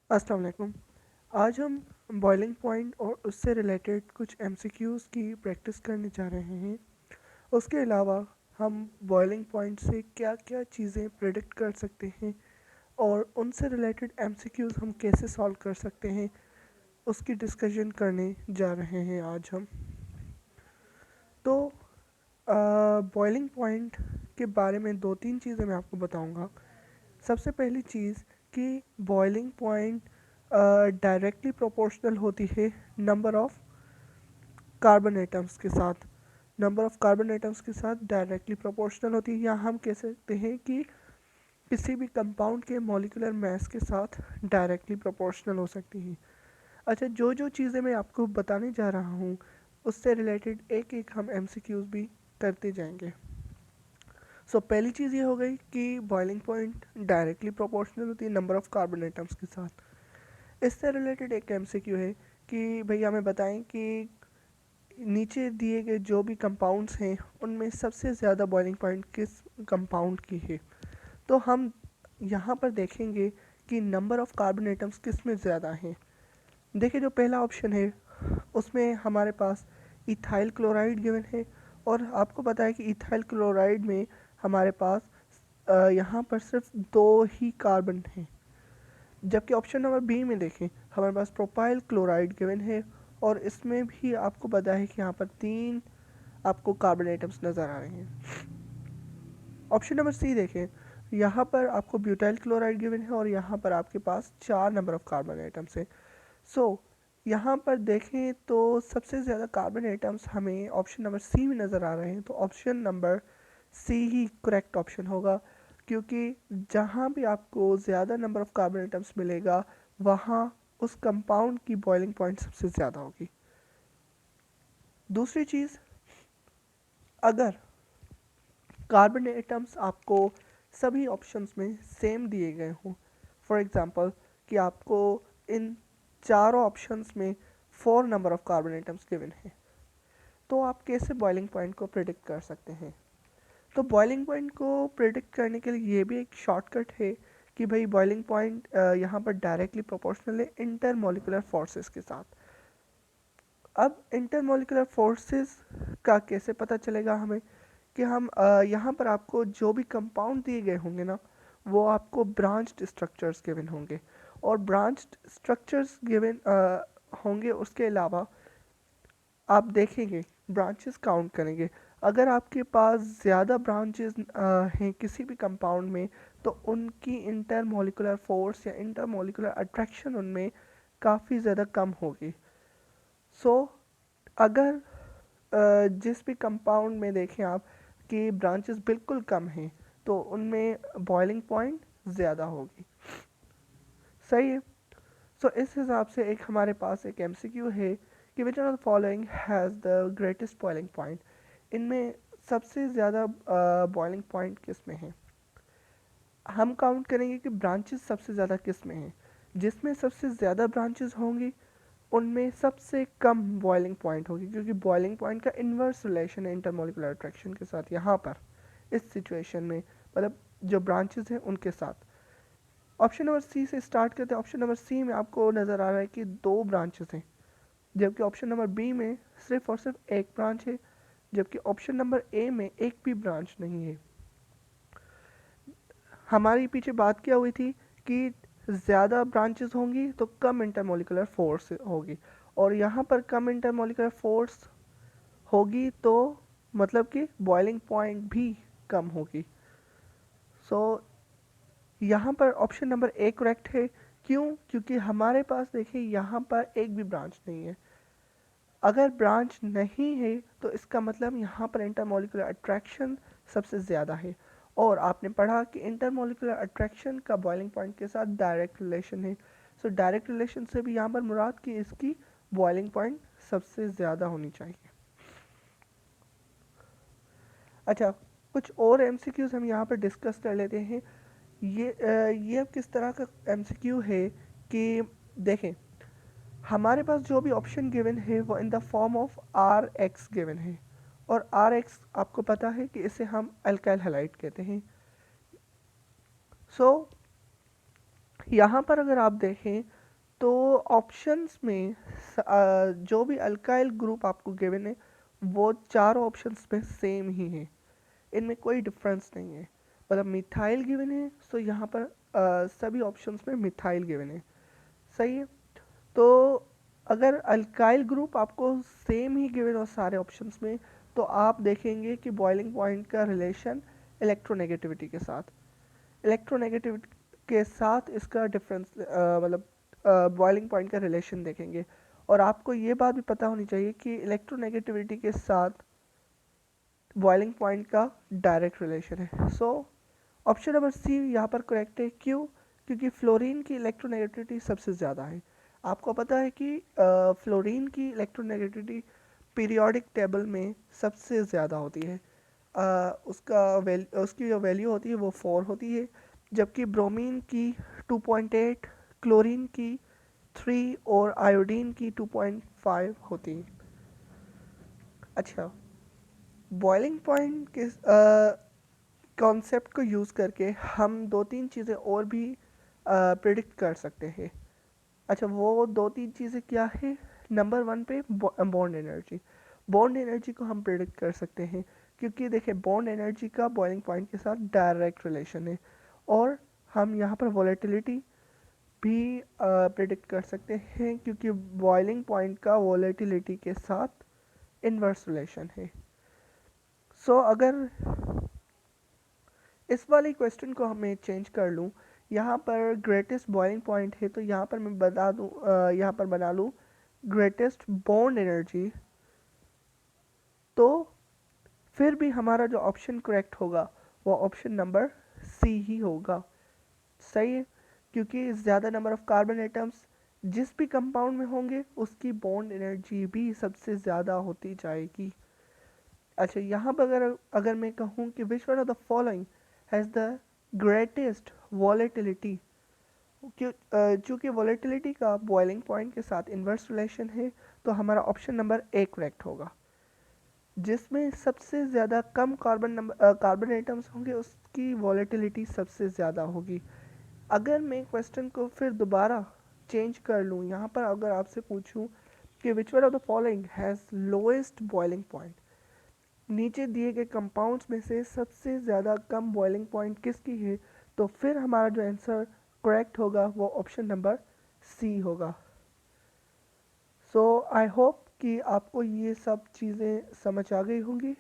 अस्सलाम वालेकुम। आज हम बॉइलिंग पॉइंट और उससे रिलेटेड कुछ एमसीक्यूज़ की प्रैक्टिस करने जा रहे हैं। उसके अलावा हम बॉइलिंग पॉइंट से क्या-क्या चीज़ें प्रेडिक्ट कर सकते हैं और उनसे रिलेटेड एमसीक्यूज़ हम कैसे सॉल्व कर सकते हैं, उसकी डिस्कशन करने जा रहे हैं आज हम। तो बॉइलिंग पॉइंट के बारे में 2-3 चीज़ें मैं आपको बताऊंगा। सबसे पहली चीज़ कि बॉइलिंग पॉइंट डायरेक्टली प्रोपोर्शनल होती है नंबर ऑफ़ कार्बन एटम्स के साथ। नंबर ऑफ़ कार्बन एटम्स के साथ डायरेक्टली प्रोपोर्शनल होती है, या हम कह सकते हैं कि किसी भी कंपाउंड के मॉलिक्यूलर मास के साथ डायरेक्टली प्रोपोर्शनल हो सकती है। अच्छा, जो जो चीज़ें मैं आपको बताने जा रहा हूँ उससे रिलेटेड एक एक हम एमसीक्यूज़ भी करते जाएंगे। पहली चीज़ ये हो गई कि बॉइलिंग पॉइंट डायरेक्टली प्रोपोर्शनल होती है नंबर ऑफ़ कार्बन एटम्स के साथ। इससे रिलेटेड एक एमसीक्यू है कि भैया हमें बताएं कि नीचे दिए गए जो भी कंपाउंड्स हैं उनमें सबसे ज़्यादा बॉइलिंग पॉइंट किस कंपाउंड की है। तो हम यहाँ पर देखेंगे कि नंबर ऑफ़ कार्बन एटम्स किस में ज़्यादा हैं। देखिए, जो पहला ऑप्शन है उसमें हमारे पास इथाइल क्लोराइड गिवन है, और आपको पता है कि इथाइल क्लोराइड में हमारे पास यहाँ पर सिर्फ 2 ही कार्बन हैं। जबकि ऑप्शन नंबर बी में देखें, हमारे पास प्रोपाइल क्लोराइड गिवन है और इसमें भी आपको पता है कि यहाँ पर 3 आपको कार्बन एटम्स नज़र आ रहे हैं। ऑप्शन नंबर सी देखें, यहाँ पर आपको ब्यूटाइल क्लोराइड गिवन है और यहाँ पर आपके पास 4 नंबर ऑफ कार्बन एटम्स है। सो यहाँ पर देखें तो सबसे ज़्यादा कार्बन एटम्स हमें ऑप्शन नंबर सी में नज़र आ रहे हैं, तो ऑप्शन नंबर सी ही करेक्ट ऑप्शन होगा, क्योंकि जहाँ भी आपको ज़्यादा नंबर ऑफ़ कार्बन एटम्स मिलेगा वहाँ उस कंपाउंड की बॉइलिंग पॉइंट सबसे ज़्यादा होगी। दूसरी चीज़, अगर कार्बन एटम्स आपको सभी ऑप्शंस में सेम दिए गए हों, फॉर एग्जांपल कि आपको इन चारों ऑप्शंस में 4 number of carbon atoms given है, तो आप कैसे बॉइलिंग पॉइंट को प्रिडिक्ट कर सकते हैं। तो बॉइलिंग पॉइंट को प्रिडिक्ट करने के लिए ये भी एक शॉर्टकट है कि भाई बॉइलिंग पॉइंट यहाँ पर डायरेक्टली प्रोपोर्शनल है इंटरमोलिकुलर फोर्सेस के साथ। अब इंटरमोलिकुलर फोर्सेस का कैसे पता चलेगा हमें, कि हम यहाँ पर आपको जो भी कंपाउंड दिए गए होंगे ना, वो आपको ब्रांच्ड स्ट्रक्चर्स गिवन होंगे, और ब्रांच्ड स्ट्रक्चर्स गिवन होंगे। उसके अलावा आप देखेंगे, ब्रांचेस काउंट करेंगे, अगर आपके पास ज़्यादा ब्रांचेस हैं किसी भी कंपाउंड में, तो उनकी इंटरमोलिकुलर फोर्स या इंटरमोलिकुलर अट्रैक्शन उनमें काफ़ी ज़्यादा कम होगी। सो अगर जिस भी कंपाउंड में देखें आप कि ब्रांचेस बिल्कुल कम हैं, तो उनमें बॉइलिंग पॉइंट ज़्यादा होगी। सही है। इस हिसाब से एक हमारे पास एक एमसीक्यू है कि which are the following has the greatest boiling point. इनमें सबसे ज़्यादा बॉइलिंग पॉइंट किस में है। हम काउंट करेंगे कि ब्रांचेस सबसे ज़्यादा किस में हैं। जिसमें सबसे ज़्यादा ब्रांचेस होंगी उनमें सबसे कम बॉइलिंग पॉइंट होगी, क्योंकि बॉइलिंग पॉइंट का इन्वर्स रिलेशन है इंटरमोलिकुलर अट्रैक्शन के साथ। यहाँ पर इस सिचुएशन में मतलब जो ब्रांचेस हैं उनके साथ। ऑप्शन नंबर सी से स्टार्ट करते हैं। ऑप्शन नंबर सी में आपको नज़र आ रहा है कि 2 ब्रांचेस हैं, जबकि ऑप्शन नंबर बी में सिर्फ और सिर्फ एक ब्रांच है, जबकि ऑप्शन नंबर ए में एक भी ब्रांच नहीं है। हमारी पीछे बात क्या हुई थी कि ज़्यादा ब्रांचेस होंगी तो कम इंटरमोलिकुलर फोर्स होगी, और यहाँ पर कम इंटरमोलिकुलर फोर्स होगी तो मतलब कि बॉइलिंग पॉइंट भी कम होगी। सो यहाँ पर ऑप्शन नंबर ए करेक्ट है। क्यों? क्योंकि हमारे पास देखिए यहाँ पर एक भी ब्रांच नहीं है। अगर ब्रांच नहीं है तो इसका मतलब यहाँ पर इंटरमोलिकुलर अट्रैक्शन सबसे ज़्यादा है, और आपने पढ़ा कि इंटरमोलिकुलर अट्रैक्शन का बॉइलिंग पॉइंट के साथ डायरेक्ट रिलेशन है। डायरेक्ट रिलेशन से भी यहाँ पर मुराद कि इसकी बॉइलिंग पॉइंट सबसे ज़्यादा होनी चाहिए। अच्छा, कुछ और एमसीक्यूज हम यहाँ पर डिस्कस कर लेते हैं। ये अब किस तरह का एमसीक्यू है कि देखें, हमारे पास जो भी ऑप्शन गिवन है वो in the form of R X given है, और आर एक्स आपको पता है कि इसे हम अल्काइल हैलाइड कहते हैं। सो यहाँ पर अगर आप देखें तो ऑप्शंस में जो भी अल्काइल ग्रुप आपको गिवन है वो चारों ऑप्शंस में सेम ही है, इनमें कोई डिफरेंस नहीं है। मतलब मिथाइल गिवन है तो यहाँ पर सभी ऑप्शंस में मिथाइल गिवन है, सही है। तो अगर अल्काइल ग्रुप आपको सेम ही गिवन हो सारे ऑप्शंस में, तो आप देखेंगे कि बॉइलिंग पॉइंट का रिलेशन इलेक्ट्रोनेगेटिविटी के साथ, इलेक्ट्रोनेगेटिविटी के साथ इसका डिफरेंस मतलब बॉइलिंग पॉइंट का रिलेशन देखेंगे। और आपको ये बात भी पता होनी चाहिए कि इलेक्ट्रोनेगेटिविटी के साथ बॉइलिंग पॉइंट का डायरेक्ट रिलेशन है। सो ऑप्शन नंबर सी यहाँ पर करेक्ट है। क्यों? क्योंकि फ्लोरीन की इलेक्ट्रोनेगेटिविटी सबसे ज़्यादा है। आपको पता है कि फ्लोरीन की इलेक्ट्रोनेगेटिविटी पीरियोडिक टेबल में सबसे ज़्यादा होती है। उसकी जो वैल्यू होती है वो 4 होती है, जबकि ब्रोमीन की 2.8, क्लोरीन की 3 और आयोडीन की 2.5 होती है। अच्छा, बॉइलिंग पॉइंट के कॉन्सेप्ट को यूज़ करके हम दो तीन चीज़ें और भी प्रिडिक्ट कर सकते हैं। अच्छा, वो दो तीन चीज़ें क्या है? नंबर वन पे बॉन्ड एनर्जी। बॉन्ड एनर्जी को हम प्रिडिक्ट कर सकते हैं, क्योंकि देखिए बॉन्ड एनर्जी का बॉइलिंग पॉइंट के साथ डायरेक्ट रिलेशन है। और हम यहाँ पर वॉलेटिलिटी भी प्रिडिक्ट कर सकते हैं, क्योंकि बॉइलिंग पॉइंट का वॉलेटिलिटी के साथ इन्वर्स रिलेशन है। सो अगर इस वाले क्वेश्चन को हमें चेंज कर लूँ, यहाँ पर ग्रेटेस्ट बॉइलिंग पॉइंट है, तो यहाँ पर मैं बता दूँ, यहाँ पर बना लूँ ग्रेटेस्ट बॉन्ड एनर्जी, तो फिर भी हमारा जो ऑप्शन करेक्ट होगा वो ऑप्शन नंबर सी ही होगा, सही है। क्योंकि ज़्यादा नंबर ऑफ कार्बन एटम्स जिस भी कंपाउंड में होंगे उसकी बॉन्ड एनर्जी भी सबसे ज़्यादा होती जाएगी। अच्छा, यहाँ पर अगर अगर मैं कहूँ कि which one of the following has the greatest volatility, चूँकि वॉलेटिलिटी का बॉइलिंग पॉइंट के साथ इन्वर्स रिलेशन है, तो हमारा ऑप्शन नंबर ए करेक्ट होगा। जिसमें सबसे ज़्यादा कम कार्बन एटम्स होंगे उसकी वॉलेटिलिटी सबसे ज़्यादा होगी। अगर मैं क्वेश्चन को फिर दोबारा चेंज कर लूँ, यहाँ पर अगर आपसे पूछूँ कि which one of the following has lowest boiling point, नीचे दिए गए कंपाउंड्स में से सबसे ज़्यादा कम बॉइलिंग पॉइंट किसकी है, तो फिर हमारा जो आंसर करेक्ट होगा वो ऑप्शन नंबर सी होगा। सो आई होप कि आपको ये सब चीज़ें समझ आ गई होंगी।